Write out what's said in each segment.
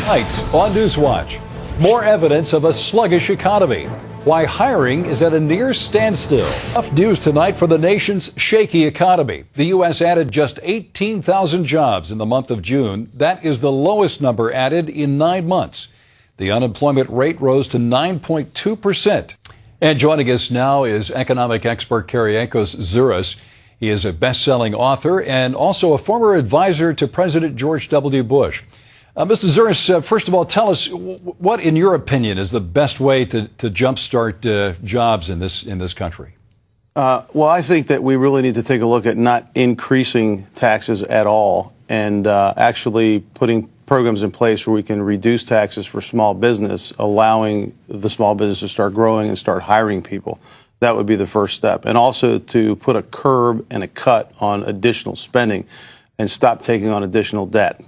Tonight on Newswatch, more evidence of a sluggish economy. Why hiring is at a near standstill. Tough news tonight for the nation's shaky economy. The U.S. added just 18,000 jobs in the month of June. That is the lowest number added in 9 months. The unemployment rate rose to 9.2%. And joining us now is economic expert Kereakos Zuras. He is a best-selling author and also a former advisor to President George W. Bush. Mr. Zuras, first of all, tell us what, in your opinion, is the best way to jumpstart jobs in this country? Well, I think that we really need to take a look at not increasing taxes at all and actually putting programs in place where we can reduce taxes for small business, allowing the small business to start growing and start hiring people. That would be the first step. And also to put a curb and a cut on additional spending and stop taking on additional debt.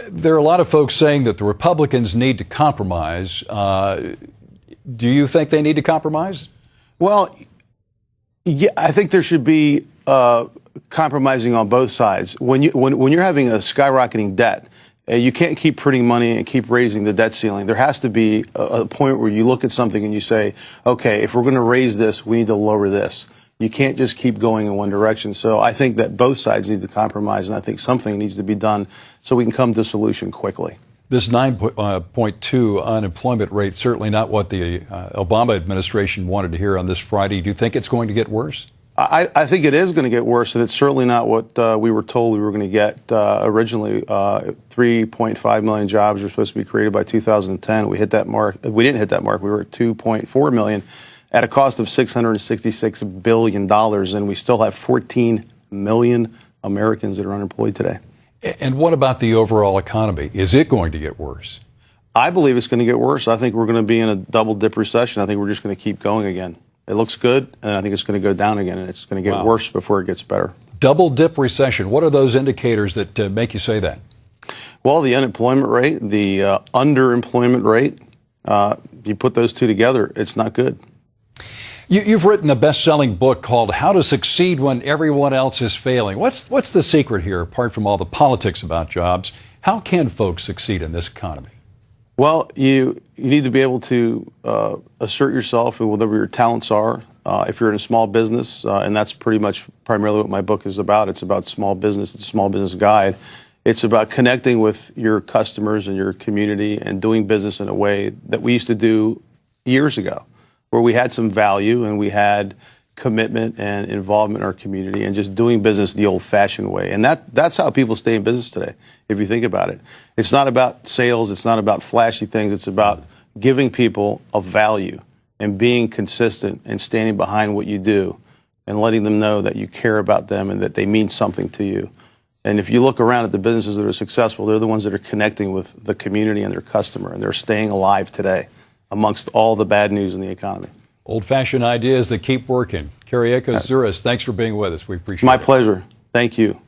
There are a lot of folks saying that the Republicans need to compromise. Do you think they need to compromise? Well, yeah, I think there should be compromising on both sides. When you're having a skyrocketing debt, you can't keep printing money and keep raising the debt ceiling. There has to be a point where you look at something and you say, okay, if we're going to raise this, we need to lower this. You can't just keep going in one direction. So I think that both sides need to compromise, and I think something needs to be done so we can come to a solution quickly. This 9.2 unemployment rate, certainly not what the Obama administration wanted to hear on this Friday. Do you think it's going to get worse? I think it is going to get worse, and it's certainly not what we were told we were going to get originally. 3.5 million jobs were supposed to be created by 2010. We hit that mark. We didn't hit that mark. We were at 2.4 million at a cost of $666 billion, and we still have 14 million Americans that are unemployed today. And what about the overall economy? Is it going to get worse? I believe it's going to get worse. I think we're going to be in a double-dip recession. I think we're just going to keep going again. It looks good, and I think it's going to go down again, and it's going to get worse before it gets better. Double-dip recession. What are those indicators that make you say that? Well, the unemployment rate, the underemployment rate, you put those two together, it's not good. You've written a best-selling book called How to Succeed When Everyone Else is Failing. What's the secret here, apart from all the politics about jobs? How can folks succeed in this economy? Well, you need to be able to assert yourself and whatever your talents are. If you're in a small business, and that's pretty much primarily what my book is about. It's about small business. It's a small business guide. It's about connecting with your customers and your community and doing business in a way that we used to do years ago, where we had some value and we had commitment and involvement in our community and just doing business the old-fashioned way. And that's how people stay in business today, if you think about it. It's not about sales. It's not about flashy things. It's about giving people a value and being consistent and standing behind what you do and letting them know that you care about them and that they mean something to you. And if you look around at the businesses that are successful, they're the ones that are connecting with the community and their customer, and they're staying alive today amongst all the bad news in the economy. Old-fashioned ideas that keep working. Kereakos Zuras, thanks for being with us. We appreciate it. My pleasure. Thank you.